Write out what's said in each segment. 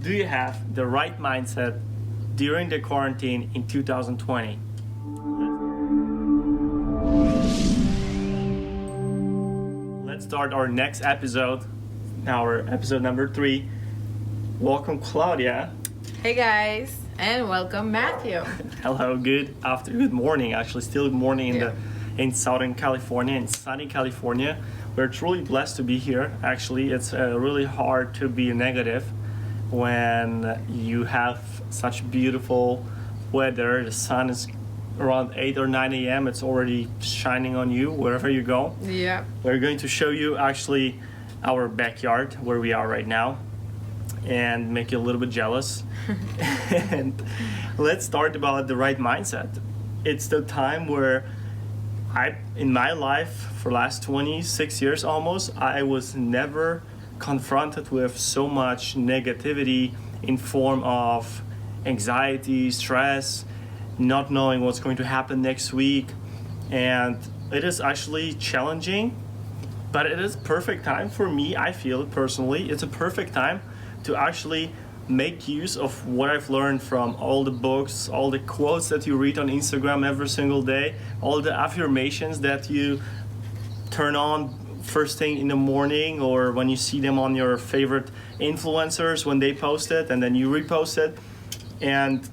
Do you have the right mindset during the quarantine in 2020? Let's start our next episode, our episode number 3. Welcome, Claudia. Hey guys, and welcome, Matthew. Hello, good morning. Actually, still morning in Southern California, in sunny California. We're truly blessed to be here. Actually, it's really hard to be negative when you have such beautiful weather. The sun is around 8 or 9 a.m. It's already shining on you wherever you go. Yeah. We're going to show you actually our backyard where we are right now and make you a little bit jealous. And let's start about the right mindset. It's the time where in my life, for last 26 years almost, I was never confronted with so much negativity in form of anxiety, stress, not knowing what's going to happen next week. And it is actually challenging, but it is perfect time for me. I feel it personally. It's a perfect time to actually make use of what I've learned from all the books, all the quotes that you read on Instagram every single day, all the affirmations that you turn on first thing in the morning, or when you see them on your favorite influencers when they post it and then you repost it. And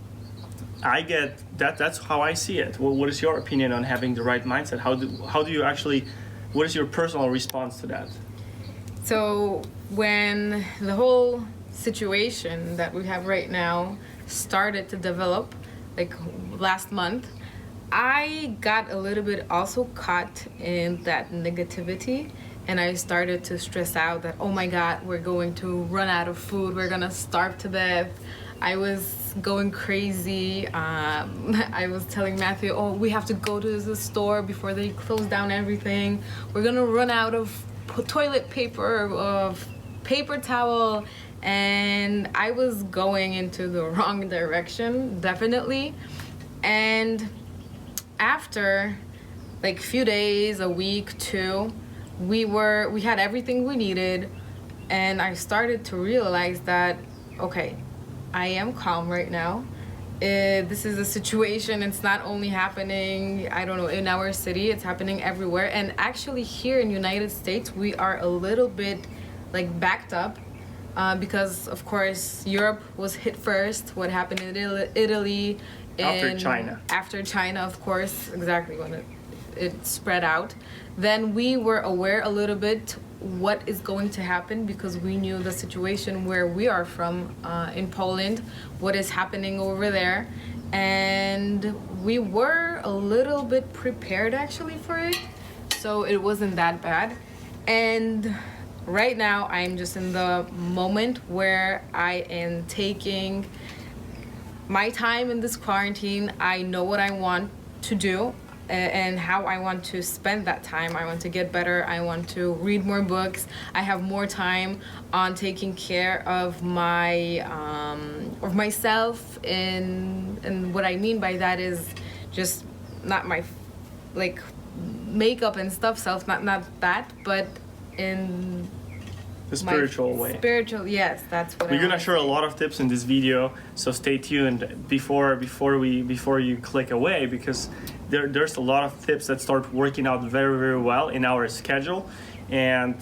I get that's how I see it. What is your opinion on having the right mindset? How do you actually, what is your personal response to that? So when the whole situation that we have right now started to develop, like last month, I got a little bit also caught in that negativity, and I started to stress out that, oh my God, we're going to run out of food, we're gonna starve to death. I was going crazy. I was telling Matthew, oh, we have to go to the store before they close down everything. We're gonna run out of toilet paper, of paper towel. And I was going into the wrong direction, definitely. And after like few days, a week, 2, we had everything we needed, and I started to realize that, okay, I am calm right now. This is a situation, it's not only happening, I don't know, in our city, it's happening everywhere. And actually here in United States, we are a little bit like backed up. Because of course Europe was hit first. What happened in Italy? After China, of course, exactly when it spread out. Then we were aware a little bit what is going to happen, because we knew the situation where we are from in Poland, what is happening over there, and we were a little bit prepared actually for it. So it wasn't that bad. And right now, I'm just in the moment where I am taking my time in this quarantine. I know what I want to do and how I want to spend that time. I want to get better. I want to read more books. I have more time on taking care of myself. And what I mean by that is just not my like makeup and stuff self, not that, but in the spiritual way. Spiritual, yes, that's what we're gonna share a lot of tips in this video, so stay tuned before you click away, because there's a lot of tips that start working out very, very well in our schedule. And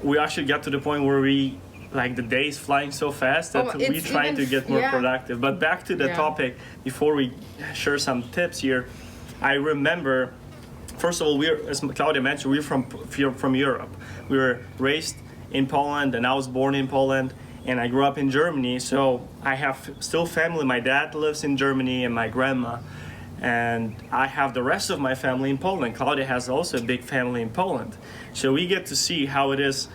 we actually got to the point where we like the day is flying so fast that we're trying to get more productive. But back to the topic, before we share some tips here, I remember, first of all, as Claudia mentioned, we're from Europe. We were raised in Poland, and I was born in Poland, and I grew up in Germany. So I have still family. My dad lives in Germany, and my grandma, and I have the rest of my family in Poland. Claudia has also a big family in Poland. So we get to see how it is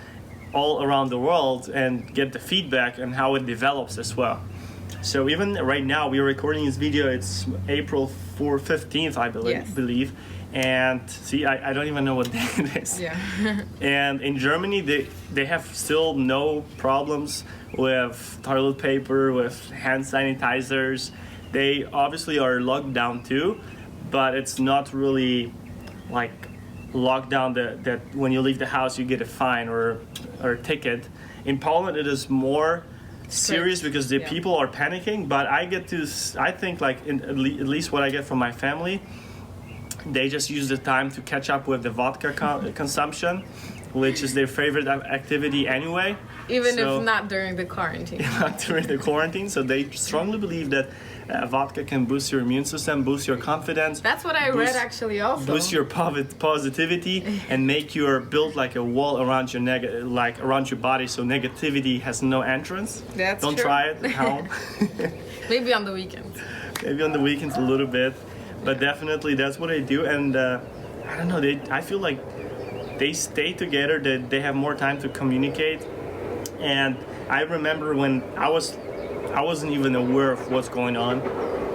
all around the world and get the feedback and how it develops as well. So even right now, we're recording this video, it's April 15th, I believe. And see, I don't even know what day it is. Yeah. And in Germany, they have still no problems with toilet paper, with hand sanitizers. They obviously are locked down too, but it's not really like lockdown that when you leave the house you get a fine or a ticket. In Poland, it is more serious because the people are panicking. But I think like at least what I get from my family, they just use the time to catch up with the vodka consumption, which is their favorite activity anyway. Even if not during the quarantine. Not during the quarantine. So they strongly believe that vodka can boost your immune system, boost your confidence. That's what I read actually also. Boost your positivity and make your build like a wall around your around your body, so negativity has no entrance. Don't true. try it at home. Maybe on the weekends. Maybe on the weekends a little bit, but definitely that's what I do. And I don't know. I feel like they stay together. That they have more time to communicate. And I remember when I wasn't even aware of what's going on.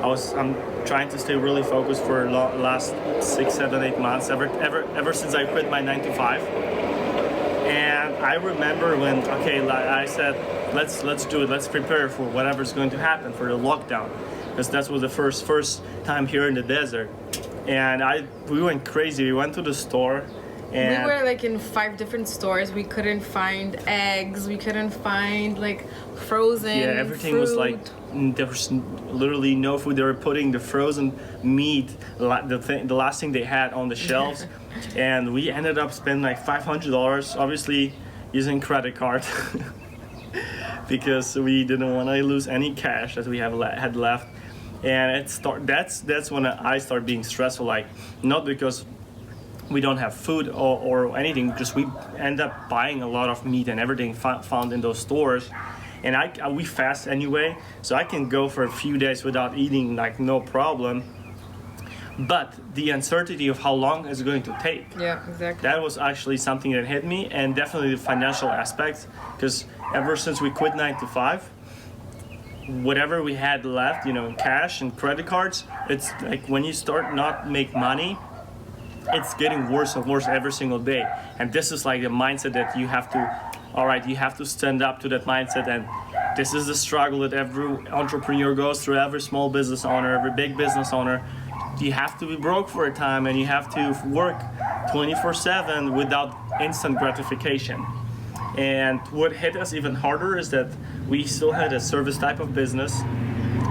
I'm trying to stay really focused for last 6, 7, 8 months, ever since I quit my 9 to 5. And I remember when I said let's do it, let's prepare for whatever's going to happen for the lockdown, because that was the first time here in the desert. And we went crazy. We went to the store. And we were like in 5 different stores. We couldn't find eggs. We couldn't find like frozen. Yeah, everything fruit. was like there was literally no food. They were putting the frozen meat, the last thing they had, on the shelves, and we ended up spending like $500, obviously using credit card, because we didn't want to lose any cash that we had left. And that's when I start being stressful. Like, not because we don't have food or anything, just we end up buying a lot of meat and everything found in those stores. And we fast anyway, so I can go for a few days without eating, like no problem. But the uncertainty of how long it's going to take. Yeah, exactly. That was actually something that hit me, and definitely the financial aspect, because ever since we quit 9 to 5, whatever we had left, cash and credit cards, it's like when you start not make money, it's getting worse and worse every single day. And this is like the mindset that you have to stand up to that mindset. And this is the struggle that every entrepreneur goes through, every small business owner, every big business owner. You have to be broke for a time, and you have to work 24/7 without instant gratification. And what hit us even harder is that we still had a service type of business,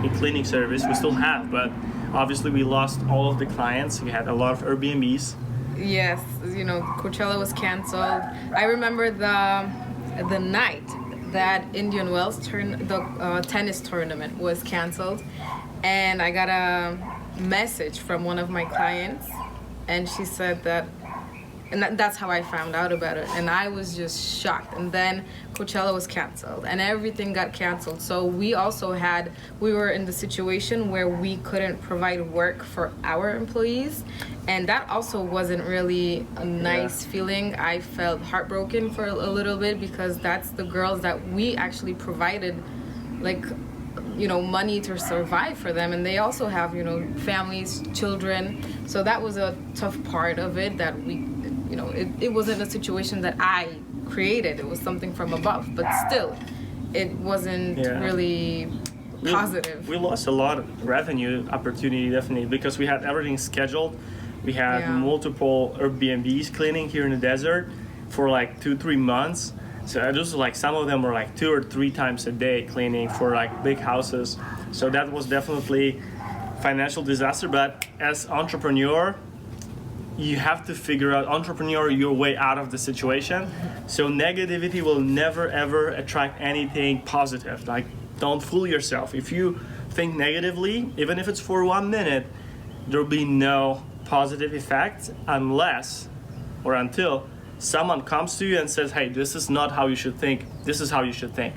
a cleaning service. We still have, but obviously we lost all of the clients. We had a lot of Airbnbs. Yes, Coachella was canceled. I remember the night that Indian Wells the tennis tournament was canceled, and I got a message from one of my clients, and she said that's how I found out about it, and I was just shocked. And then Coachella was canceled, and everything got canceled. So we were in the situation where we couldn't provide work for our employees, and that also wasn't really a nice feeling. I felt heartbroken for a little bit, because that's the girls that we actually provided, like, money to survive for them, and they also have, families, children. So that was a tough part of it, that it wasn't a situation that I created. It was something from above, but still, it wasn't really positive. We lost a lot of revenue opportunity, definitely, because we had everything scheduled. We had multiple Airbnbs cleaning here in the desert for like 2-3 months. So it was like, some of them were like 2 or 3 times a day cleaning for like big houses. So that was definitely financial disaster. But as entrepreneur, you have to figure out your way out of the situation. So negativity will never ever attract anything positive. Like, don't fool yourself. If you think negatively, even if it's for 1 minute, there'll be no positive effect unless or until someone comes to you and says, hey, this is not how you should think, this is how you should think.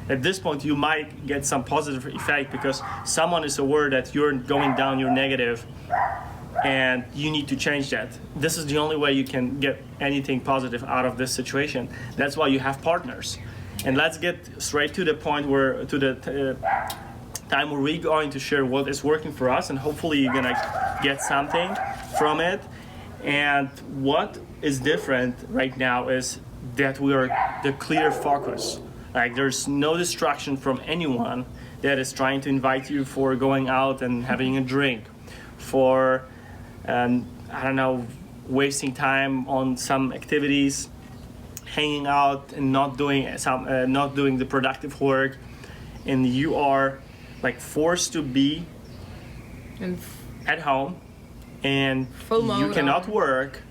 At this point, you might get some positive effect because someone is aware that you're going down, you're negative, and you need to change that. This is the only way you can get anything positive out of this situation. That's why you have partners. And let's get straight to the point time where we're going to share what is working for us, and hopefully you're gonna get something from it. And what is different right now is that we are the clear focus. Like, there's no distraction from anyone that is trying to invite you for going out and having a drink, for wasting time on some activities, hanging out and not doing the productive work. and you are like forced to be And at home, and Full you mode cannot on. work,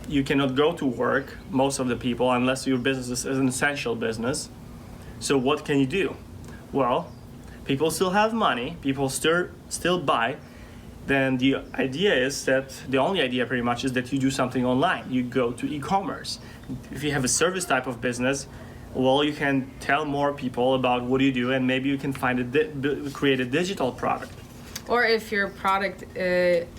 you cannot go to work, most of the people, unless your business is an essential business. So what can you do? Well, people still have money, people still buy. Then the idea is that, the only idea pretty much is that you do something online. You go to e-commerce. If you have a service type of business, well, you can tell more people about what you do, and maybe you can create a digital product. or if your product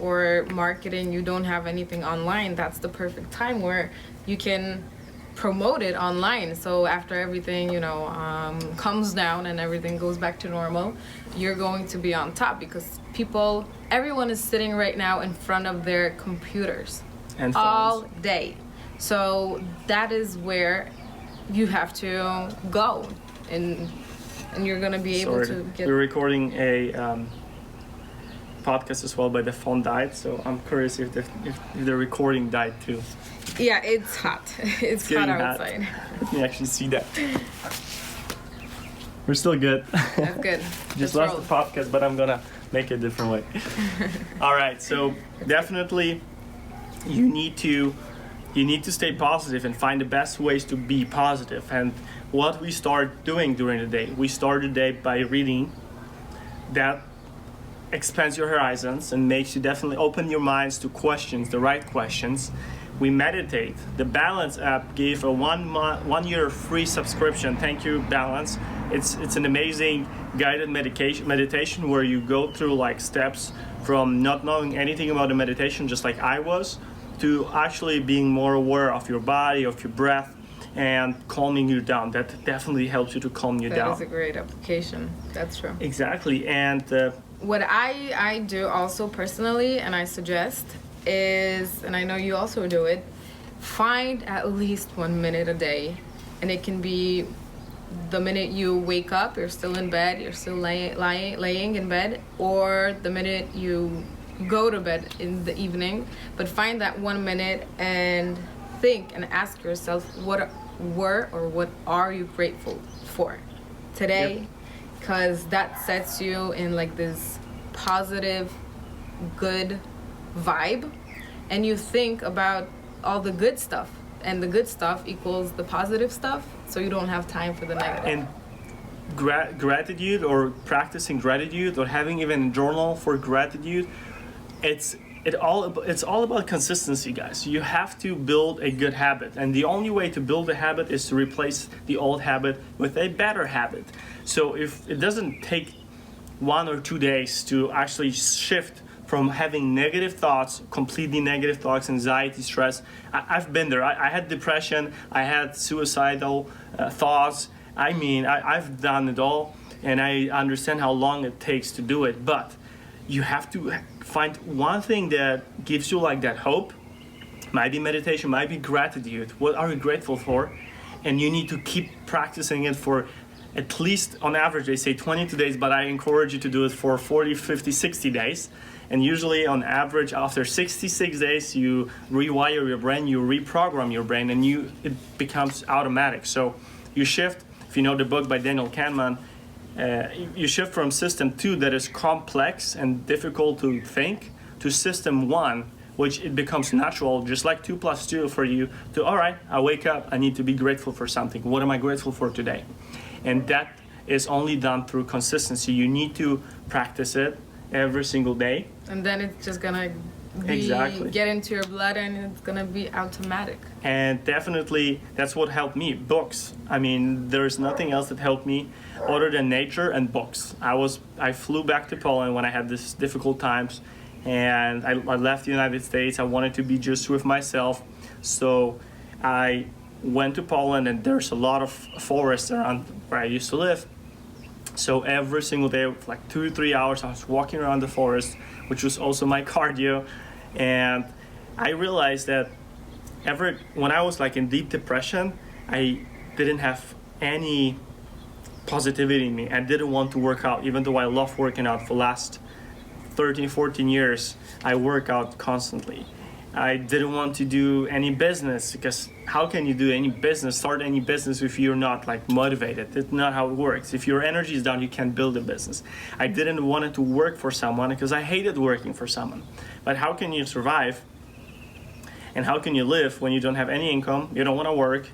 or marketing, you don't have anything online, that's the perfect time where you can promote it online. So after everything, comes down and everything goes back to normal, you're going to be on top, because everyone is sitting right now in front of their computers And all phones. day. So that is where you have to go, and you're gonna be able Sorry, to get. we're recording a podcast as well, but the phone died. So I'm curious if the recording died too. Yeah, it's hot. It's hot Getting hot. outside. Let me actually see that. We're still good. That's good. Just Let's lost roll. the podcast, but I'm gonna make it a different way. All right, so definitely you need to stay positive and find the best ways to be positive. And what we start doing during the day, we start the day by reading. That expands your horizons and makes you definitely open your minds to questions, the right questions. We meditate. The Balance app gave a 1 year free subscription. Thank you, Balance. It's an amazing guided meditation where you go through like steps from not knowing anything about the meditation, just like I was, to actually being more aware of your body, of your breath, and calming you down. That definitely helps you to calm you down. That is a great application. That's true. Exactly. And What I do also personally, and I suggest, is, and I know you also do it, find at least 1 minute a day. And it can be the minute you wake up, you're still in bed, you're still laying in bed, or the minute you go to bed in the evening. But find that 1 minute and think and ask yourself, what are you grateful for today? Yep. Because that sets you in like this positive, good vibe, and you think about all the good stuff, and the good stuff equals the positive stuff, so you don't have time for the negative. And gratitude, or practicing gratitude, or having even a journal for gratitude, it's all about consistency, guys. You have to build a good habit, and the only way to build a habit is to replace the old habit with a better habit. So if it doesn't take 1 or 2 days to actually shift from having negative thoughts, completely negative thoughts, anxiety, stress. I've been there. I had depression. I had suicidal thoughts. I've done it all, and I understand how long it takes to do it. But you have to find one thing that gives you like that hope. Might be meditation, might be gratitude. What are you grateful for? And you need to keep practicing it for at least, on average, they say 22 days, but I encourage you to do it for 40, 50, 60 days. And usually on average, after 66 days, you rewire your brain, you reprogram your brain, and it becomes automatic. So you shift, if you know the book by Daniel Kahneman, you shift from system 2 that is complex and difficult to think to system 1, which it becomes natural, just like 2 plus 2 for you, to, all right, I wake up, I need to be grateful for something. What am I grateful for today? And that is only done through consistency. You need to practice it every single day. And then it's just gonna Exactly. get into your blood, and it's gonna be automatic. And definitely, that's what helped me. Books. There's nothing else that helped me other than nature and books. I flew back to Poland when I had these difficult times, and I left the United States. I wanted to be just with myself, so I went to Poland, and there's a lot of forests around where I used to live. So every single day, like 2 to 3 hours, I was walking around the forest, which was also my cardio. And I realized that when I was like in deep depression, I didn't have any positivity in me. I didn't want to work out, even though I love working out. For the last 13, 14 years, I work out constantly. I didn't want to do any business, because how can you do any business, start any business, if you're not like motivated? That's not how it works. If your energy is down, you can't build a business. I didn't want to work for someone because I hated working for someone. But how can you survive and how can you live when you don't have any income, you don't want to work?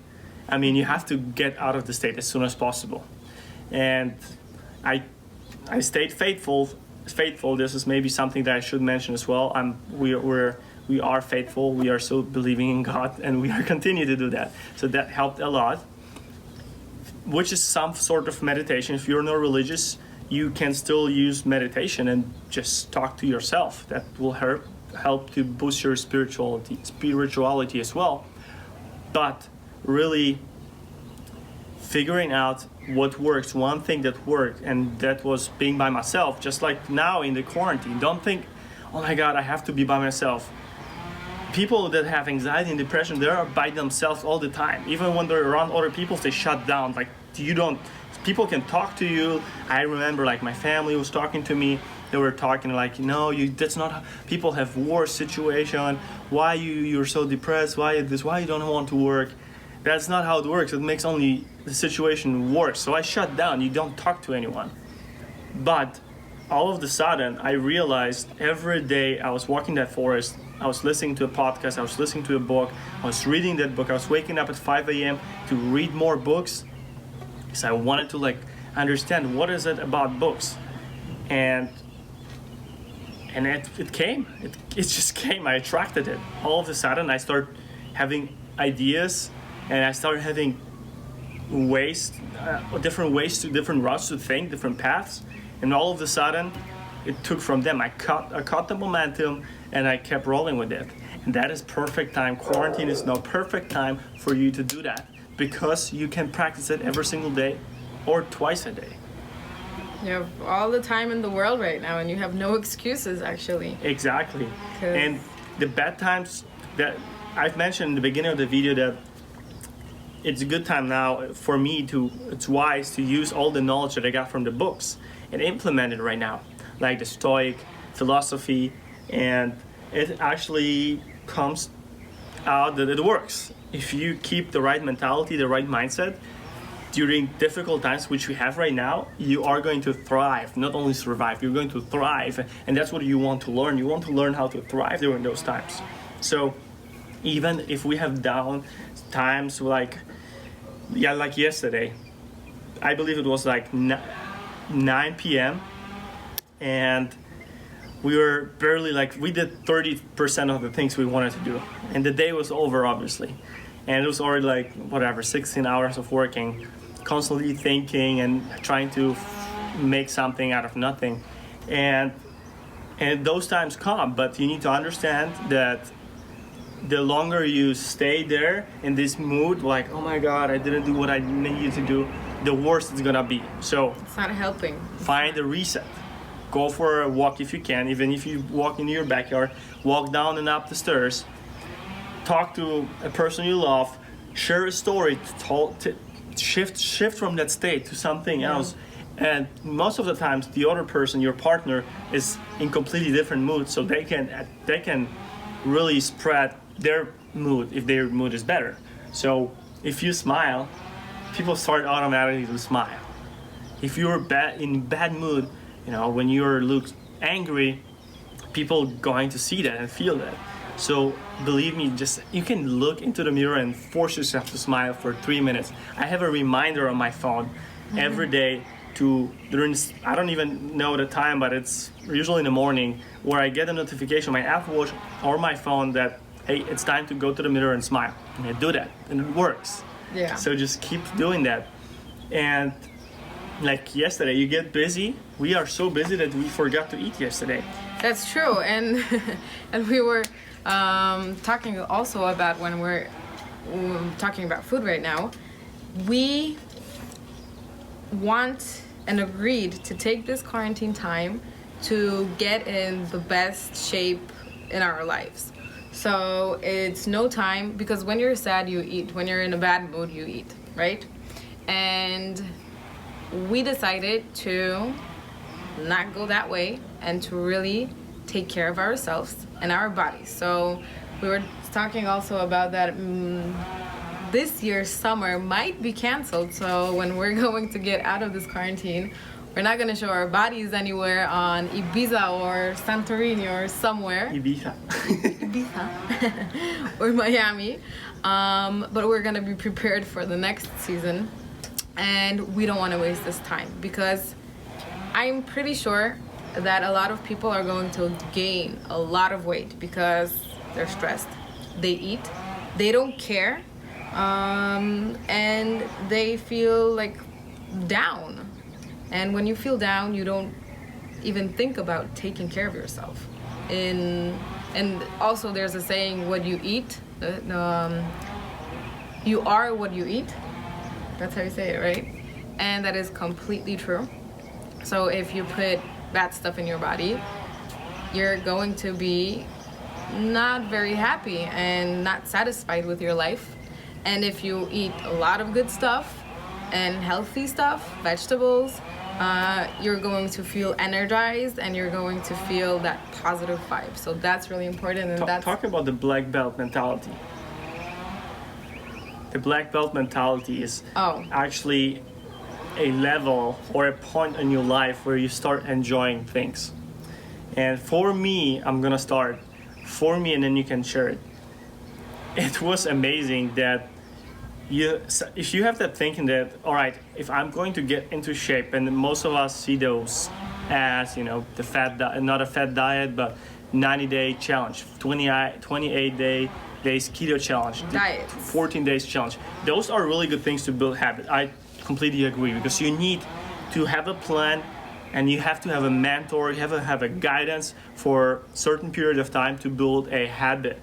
I mean, you have to get out of the state as soon as possible. And I stayed faithful. This is maybe something that I should mention as well. We are faithful. We are so believing in God, and we are continue to do that. So that helped a lot, which is some sort of meditation. If you're not religious, you can still use meditation and just talk to yourself. That will help to boost your spirituality as well. But really figuring out what works, one thing that worked, and that was being by myself. Just like now in the quarantine, don't think, oh my God, I have to be by myself. People that have anxiety and depression, they are by themselves all the time. Even when they're around other people, they shut down. Like, people can talk to you. I remember like my family was talking to me. They were talking like, that's not how people have worse situation. Why you're so depressed? Why you don't want to work? That's not how it works. It makes only the situation worse. So I shut down. You don't talk to anyone. But all of a sudden, I realized every day I was walking that forest, I was listening to a podcast, I was listening to a book, I was reading that book, I was waking up at 5 a.m. to read more books, because I wanted to like understand what is it about books. And it came. It just came. I attracted it. All of a sudden, I started having ideas, and I started having different routes to think, different paths. And all of a sudden, it took from them. I caught the momentum, and I kept rolling with it. And that is perfect time. Quarantine is now perfect time for you to do that, because you can practice it every single day or twice a day. You have all the time in the world right now, and you have no excuses, actually. Exactly. And the bad times that I've mentioned in the beginning of the video, that it's a good time now for me it's wise to use all the knowledge that I got from the books and implement it right now, like the Stoic philosophy, and it actually comes out that it works. If you keep the right mentality, the right mindset, during difficult times, which we have right now, you are going to thrive, not only survive, you're going to thrive. And that's what you want to learn. You want to learn how to thrive during those times. So even if we have down times like yesterday, I believe it was like 9 p.m. and we were barely we did 30% of the things we wanted to do. And the day was over, obviously. And it was already 16 hours of working, constantly thinking and trying to make something out of nothing. And those times come, but you need to understand that the longer you stay there in this mood, like, oh my God, I didn't do what I needed to do, the worse it's gonna be. So it's not helping. Find a reset. Go for a walk if you can, even if you walk in your backyard, walk down and up the stairs, talk to a person you love, share a story, to shift from that state to something else. And most of the times the other person, your partner, is in completely different mood, so they can really spread their mood if their mood is better. So if you smile, people start automatically to smile. If you're in bad mood, when you angry, people going to see that and feel that. So believe me, you can look into the mirror and force yourself to smile for 3 minutes. I have a reminder on my phone every day I don't even know the time, but it's usually in the morning, where I get a notification on my Apple Watch or my phone that, hey, it's time to go to the mirror and smile. And I do that, and it works. Yeah. So just keep doing that. And like yesterday, you get busy. We are so busy that we forgot to eat yesterday. That's true, and and we were talking also about, when we're talking about food right now, we want and agreed to take this quarantine time to get in the best shape in our lives. So it's no time, because when you're sad, you eat. When you're in a bad mood, you eat, right? And we decided to not go that way and to really take care of ourselves and our bodies. So we were talking also about that this year's summer might be canceled. So when we're going to get out of this quarantine, we're not going to show our bodies anywhere on Ibiza or Santorini or somewhere. Ibiza. Ibiza. Or Miami. But we're going to be prepared for the next season. And we don't want to waste this time because I'm pretty sure that a lot of people are going to gain a lot of weight because they're stressed. They eat. They don't care. And they feel like down. And when you feel down, you don't even think about taking care of yourself. And also there's a saying, what you eat, you are what you eat. That's how you say it, right? And that is completely true. So if you put bad stuff in your body, you're going to be not very happy and not satisfied with your life. And if you eat a lot of good stuff and healthy stuff, vegetables, you're going to feel energized and you're going to feel that positive vibe. So that's really important. And Talk about the black belt mentality. The black belt mentality is actually a level or a point in your life where you start enjoying things. And for me, I'm gonna start for me and then you can share it. It was amazing that if you have that thinking that, all right, if I'm going to get into shape, and most of us see those as, the fat diet, not a fat diet, but 90-day challenge, 28 days keto challenge, diets, 14 days challenge. Those are really good things to build habit. I completely agree because you need to have a plan and you have to have a mentor, you have to have a guidance for a certain period of time to build a habit.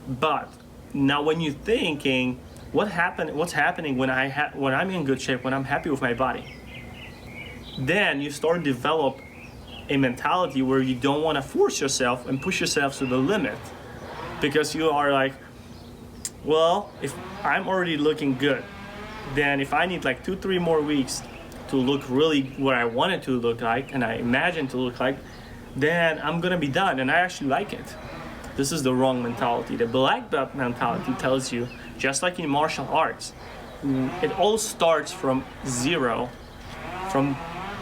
But now when you're thinking, what's happening when I'm in good shape, when I'm happy with my body? Then you start to develop a mentality where you don't want to force yourself and push yourself to the limit. Because you are like, well, if I'm already looking good, then if I need like 2-3 more weeks to look really what I want it to look like and I imagine to look like, then I'm gonna be done and I actually like it. This is the wrong mentality. The black belt mentality tells you, just like in martial arts, it all starts from zero. From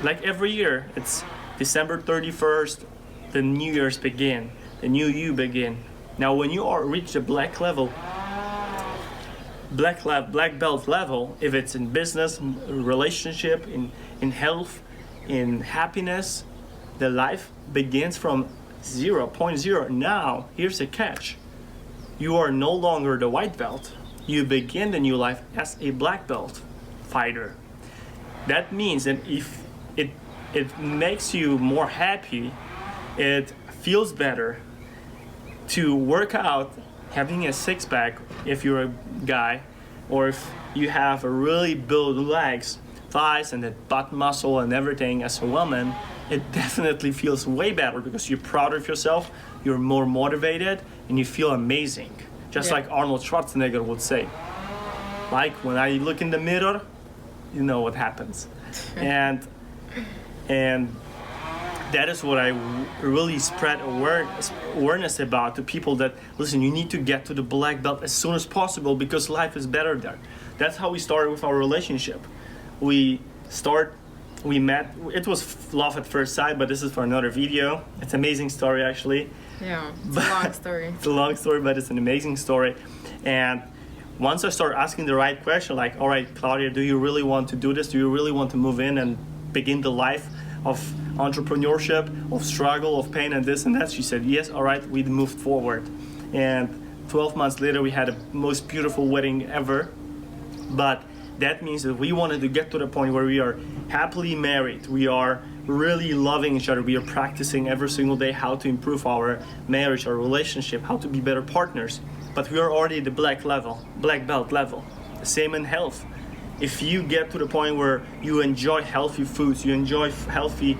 like every year, it's December 31st, the New Year's begin, the new you begin. Now when you reach the black belt level, if it's in business, relationship, in health, in happiness, the life begins from 0.0. Now, here's the catch. You are no longer the white belt. You begin the new life as a black belt fighter. That means that if it makes you more happy, it feels better to work out, having a six-pack if you're a guy, or if you have a really built legs, thighs, and the butt muscle and everything as a woman, it definitely feels way better because you're prouder of yourself, you're more motivated, and you feel amazing. Just like Arnold Schwarzenegger would say. Like when I look in the mirror, you know what happens. And that is what I really spread awareness about to people that, listen, you need to get to the black belt as soon as possible because life is better there. That's how we started with our relationship. We met, it was love at first sight, but this is for another video. It's an amazing story actually. Yeah, it's a long story. It's a long story, but it's an amazing story. And once I start asking the right question, like, all right, Claudia, do you really want to do this? Do you really want to move in and begin the life of entrepreneurship, of struggle, of pain and this and that? She said, yes, all right, we moved forward. And 12 months later, we had the most beautiful wedding ever. But that means that we wanted to get to the point where we are happily married. We are really loving each other. We are practicing every single day how to improve our marriage, our relationship, how to be better partners. But we are already at the black belt level. The same in health. If you get to the point where you enjoy healthy foods, you enjoy healthy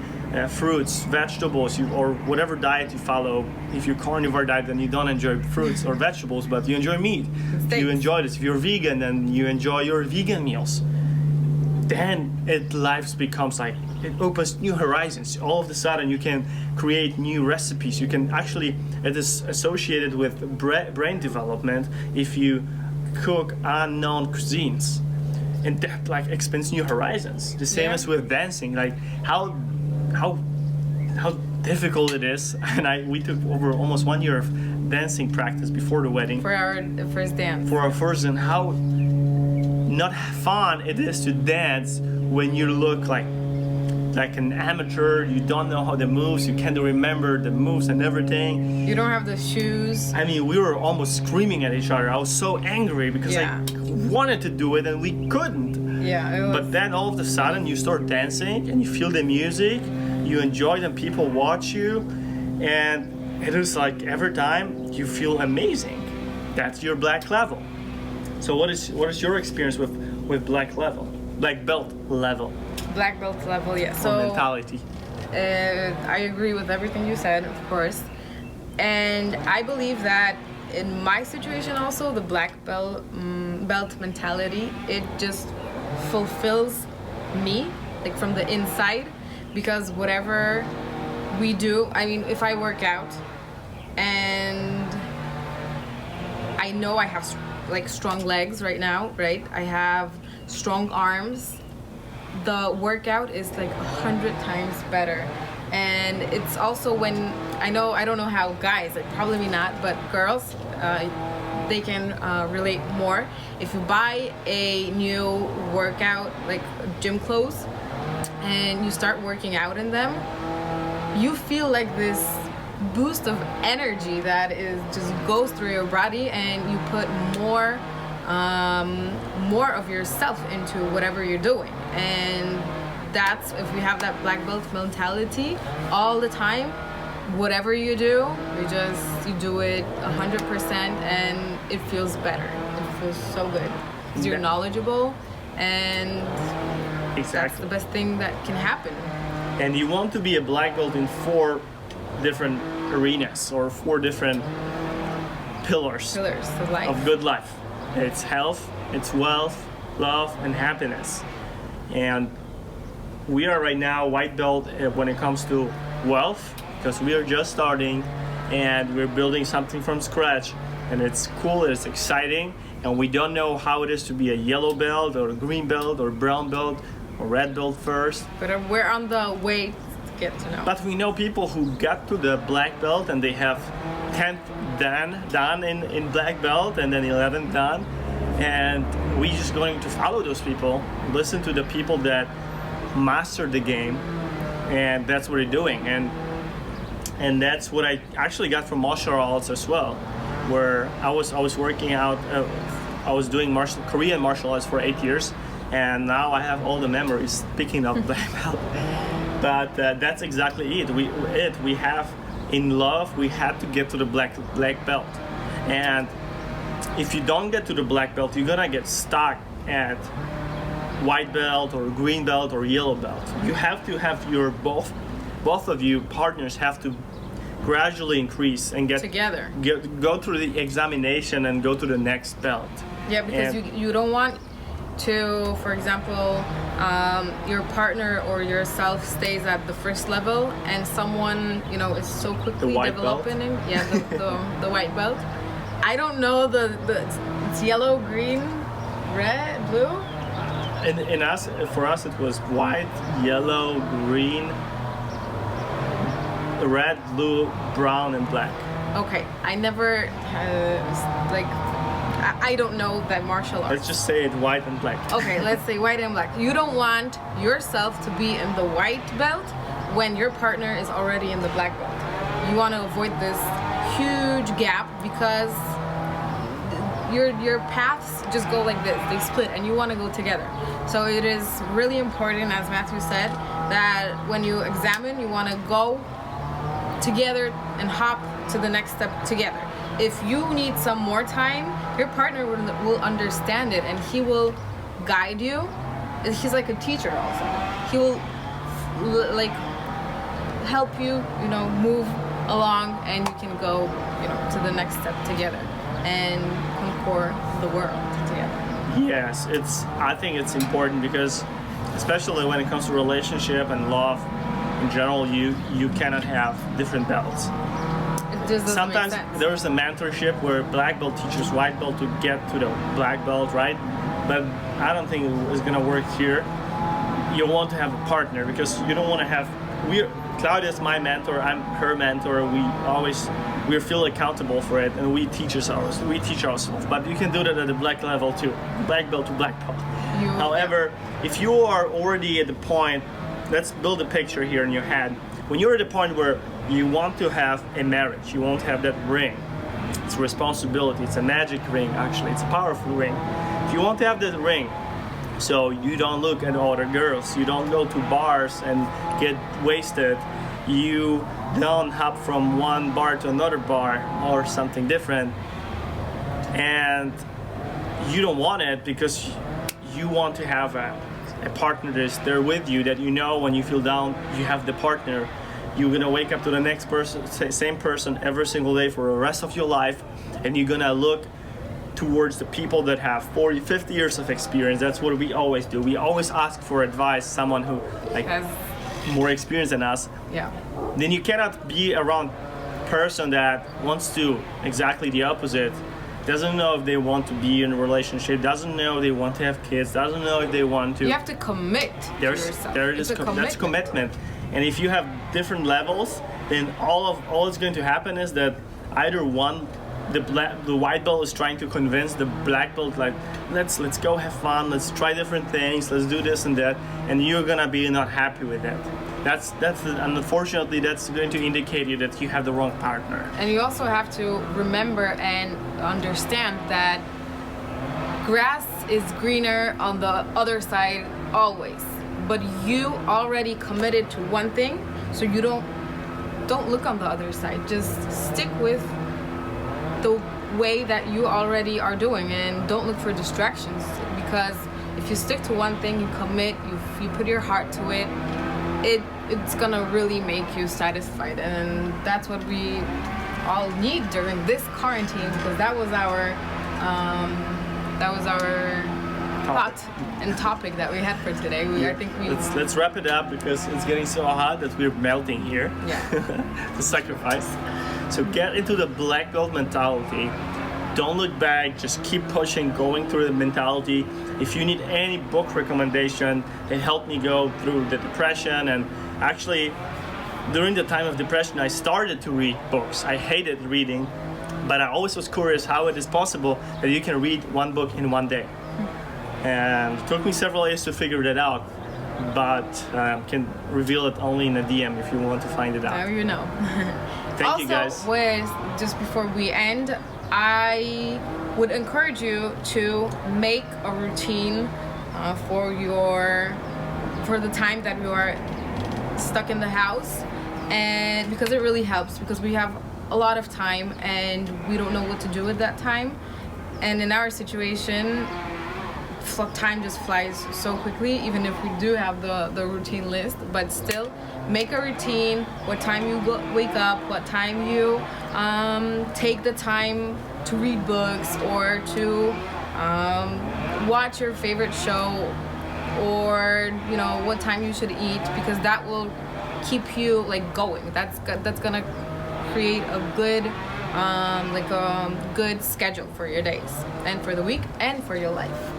fruits, vegetables, or whatever diet you follow. If you're carnivore diet, then you don't enjoy fruits or vegetables, but you enjoy meat. If you enjoy this. If you're vegan, then you enjoy your vegan meals. then life becomes like, it opens new horizons. All of a sudden you can create new recipes. You can actually, it is associated with brain development if you cook unknown cuisines, and that like expands new horizons. The same as with dancing, like how difficult it is. And we took over almost 1 year of dancing practice before the wedding For our first dance. for our first, and how not fun it is to dance when you look like an amateur. You don't know how the moves, you can't remember the moves and everything. You don't have the shoes. I mean, we were almost screaming at each other. I was so angry because I wanted to do it and we couldn't. Yeah, it was. But then all of a sudden you start dancing and you feel the music, you enjoy it, and people watch you, and it is like every time you feel amazing. That's your black level. So what is your experience with black belt level? Black belt level, yeah. Or So mentality. I agree with everything you said, of course. And I believe that in my situation also, the black belt mentality, it just fulfills me, like from the inside, because whatever we do, I mean, if I work out and I know I have like strong legs right now, right? I have strong arms. The workout is like 100 times better. And it's also when I don't know how guys, like probably not, but girls, they can relate more. If you buy a new workout, like gym clothes, and you start working out in them, you feel like this boost of energy that is just goes through your body, and you put more of yourself into whatever you're doing. And that's, if you have that black belt mentality all the time, whatever you do, you do it 100%, and it feels better. It feels so good because you're knowledgeable, and that's the best thing that can happen. And you want to be a black belt in 4 different arenas, or 4 different pillars of life. Of good life. It's health, it's wealth, love, and happiness. And we are right now white belt when it comes to wealth, because we are just starting and we're building something from scratch, and it's cool, it's exciting, and we don't know how it is to be a yellow belt or a green belt or brown belt or red belt first. But we're on the way to get to know. But we know people who got to the black belt and they have 10th done in black belt, and then 11th done. And we just going to follow those people, listen to the people that mastered the game, and that's what they're doing. And that's what I actually got from martial arts as well, where I was working out, I was doing Korean martial arts for 8 years, and now I have all the memories picking up black belt. But that's exactly it. We have, in love, we had to get to the black belt. And if you don't get to the black belt, you're gonna get stuck at white belt or green belt or yellow belt. You have to have your both of you partners have to gradually increase and get together. Go through the examination and go to the next belt. Yeah, because you don't want to, for example, your partner or yourself stays at the first level, and someone is so quickly developing. The white belt. I don't know it's yellow, green, red, blue. For us, it was white, yellow, green, red, blue, brown, and black. Okay, I never I don't know that martial arts. Let's just say it white and black. Okay, let's say white and black. You don't want yourself to be in the white belt when your partner is already in the black belt. You want to avoid this huge gap, because your paths just go like this, they split, and you want to go together. So it is really important, as Matthew said, that when you examine, you want to go together and hop to the next step together. If you need some more time, your partner will understand it, and he will guide you. He's like a teacher also. He will help you, move along, and you can go, to the next step together and conquer the world together. Yes, I think it's important, because especially when it comes to relationship and love in general, you cannot have different belts. It just doesn't Sometimes make sense. there's a mentorship where black belt teaches white belt to get to the black belt, right? But I don't think it's gonna work here. You want to have a partner because you don't want to have. Claudia's my mentor. I'm her mentor. We feel accountable for it, and we teach ourselves. But you can do that at the black level too, black belt to black belt. However, if you are already at the point, let's build a picture here in your head. When you're at the point where you want to have a marriage, you want to have that ring. It's a responsibility. It's a magic ring. Actually, it's a powerful ring. If you want to have that ring, so you don't look at other girls, you don't go to bars and get wasted, you don't hop from one bar to another bar or something different, and you don't want it because you want to have a partner that's there with you, that you know when you feel down, you have the partner. You're gonna wake up to the next person, same person every single day for the rest of your life, and you're gonna look towards the people that have 40, 50 years of experience. That's what we always do. We always ask for advice, someone who has more experience than us. Yeah. Then you cannot be around a person that wants to exactly the opposite, doesn't know if they want to be in a relationship, doesn't know if they want to have kids, doesn't know if they want to. You have to commit to yourself. That's commitment. And if you have different levels, then all that's going to happen is that either one, the white belt is trying to convince the black belt, like, let's go have fun, let's try different things, let's do this and that, and you're gonna be not happy with that. And unfortunately that's going to indicate you that you have the wrong partner. And you also have to remember and understand that grass is greener on the other side always. But you already committed to one thing, so you don't look on the other side. Just stick with the way that you already are doing, and don't look for distractions, because if you stick to one thing, you commit, you put your heart to it, it's gonna really make you satisfied. And that's what we all need during this quarantine, because that was our thought and topic that we had for today. Let's wrap it up because it's getting so hot that we're melting here. Yeah. The sacrifice. So get into the black belt mentality. Don't look back. Just keep pushing, going through the mentality. If you need any book recommendation, it helped me go through the depression. And actually, during the time of depression, I started to read books. I hated reading, but I always was curious how it is possible that you can read one book in one day. And it took me several years to figure that out, but can reveal it only in a DM if you want to find it out. Now you know. Thank you guys. Just before we end, I would encourage you to make a routine for the time that you are stuck in the house, and because it really helps, because we have a lot of time and we don't know what to do with that time. And in our situation, time just flies so quickly, even if we do have the routine list. But still, make a routine, what time you wake up, what time you take the time to read books, or to watch your favorite show, or what time you should eat, because that will keep you going. That's gonna create a good good schedule for your days and for the week and for your life.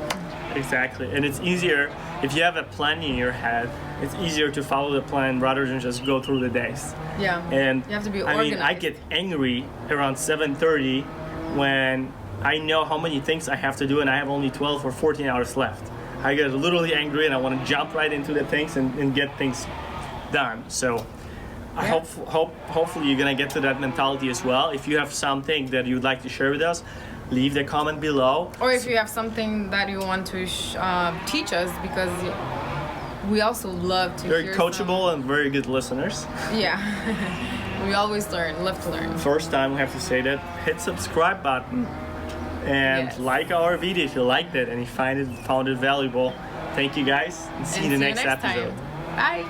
Exactly, and it's easier if you have a plan in your head. It's easier to follow the plan rather than just go through the days. Yeah, and you have to be organized. I get angry around 7:30 when I know how many things I have to do and I have only 12 or 14 hours left. I get literally angry and I want to jump right into the things and get things done. So I hopefully you're gonna get to that mentality as well. If you have something that you'd like to share with us, leave the comment below. Or if you have something that you want to teach us, because we also love to very hear coachable and very good listeners. Yeah. We always love to learn. First time we have to say that. Hit subscribe button and like our video if you liked it and you found it valuable. Thank you guys, and see you in the next episode. Bye.